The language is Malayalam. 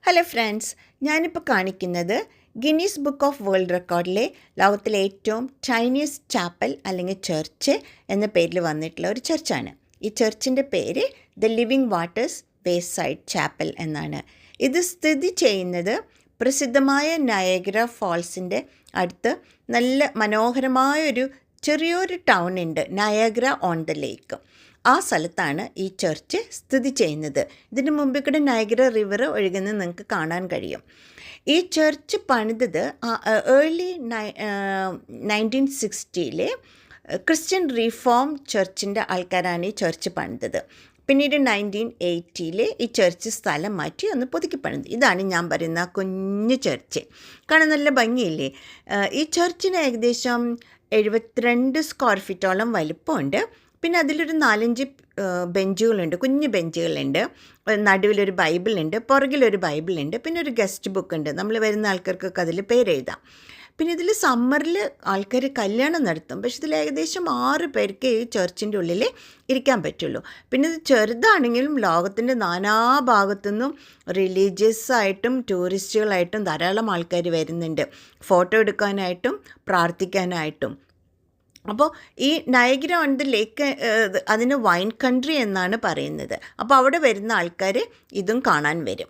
ഹലോ ഫ്രണ്ട്സ്, ഞാനിപ്പോൾ കാണിക്കുന്നത് ഗിന്നീസ് ബുക്ക് ഓഫ് വേൾഡ് റെക്കോർഡിലെ ലോകത്തിലെ ഏറ്റവും ചൈനീസ് ചാപ്പൽ അല്ലെങ്കിൽ ചർച്ച് എന്ന പേരിൽ വന്നിട്ടുള്ള ഒരു ചർച്ചാണ്. ഈ ചർച്ചിൻ്റെ പേര് ദ ലിവിങ് വാട്ടേഴ്സ് വേസൈഡ് ചാപ്പൽ എന്നാണ്. ഇത് സ്ഥിതി ചെയ്യുന്നത് പ്രസിദ്ധമായ നയഗ്ര ഫാൾസിൻ്റെ അടുത്ത് നല്ല മനോഹരമായൊരു ചെറിയൊരു ടൗൺ ഉണ്ട്, നയഗ്ര ഓൺ ദ ലേക്ക്. ആ സ്ഥലത്താണ് ഈ ചർച്ച് സ്ഥിതി ചെയ്യുന്നത്. ഇതിന് മുമ്പിൽ കൂടെ നയഗ്ര റിവർ ഒഴുകുന്നത് നിങ്ങൾക്ക് കാണാൻ കഴിയും. ഈ ചർച്ച് പണിതത് ഏർലി 1960 ക്രിസ്ത്യൻ റീഫോം ചർച്ചിൻ്റെ ആൾക്കാരാണ് ഈ ചർച്ച് പണിതത്. പിന്നീട് 1980 ഈ ചർച്ച് സ്ഥലം മാറ്റി ഒന്ന് പുതുക്കി പണിത്. ഇതാണ് ഞാൻ പറയുന്ന കുഞ്ഞു ചർച്ച്. കാണാൻ നല്ല ഭംഗിയില്ലേ? ഈ ചർച്ചിന് ഏകദേശം 72 സ്ക്വയർ ഫീറ്റോളം വലിപ്പമുണ്ട്. പിന്നെ അതിലൊരു 4-5 ബെഞ്ചുകളുണ്ട്, കുഞ്ഞു ബെഞ്ചുകളുണ്ട്. നടുവിലൊരു ബൈബിളുണ്ട്, പുറകിലൊരു ബൈബിളുണ്ട്, പിന്നെ ഒരു ഗസ്റ്റ് ബുക്ക് ഉണ്ട്. നമ്മൾ വരുന്ന ആൾക്കാർക്കൊക്കെ അതിൽ പേരെഴുതാം. പിന്നെ ഇതിൽ സമ്മറിൽ ആൾക്കാർ കല്യാണം നടത്തും. പക്ഷെ ഇതിൽ ഏകദേശം 6 പേർക്ക് ഈ ചർച്ചിൻ്റെ ഉള്ളിൽ ഇരിക്കാൻ പറ്റുള്ളൂ. പിന്നെ ഇത് ചെറുതാണെങ്കിലും ലോകത്തിൻ്റെ നാനാഭാഗത്തു നിന്നും റിലീജിയസ് ആയിട്ടും ടൂറിസ്റ്റുകളായിട്ടും ധാരാളം ആൾക്കാർ വരുന്നുണ്ട്, ഫോട്ടോ എടുക്കാനായിട്ടും പ്രാർത്ഥിക്കാനായിട്ടും. അപ്പോൾ ഈ നയഗ്ര ഓൺ ദ ലേക്ക് അതിന് വൈൻ കൺട്രി എന്നാണ് പറയുന്നത്. അപ്പോൾ അവിടെ വരുന്ന ആൾക്കാർ ഇതും കാണാൻ വരും.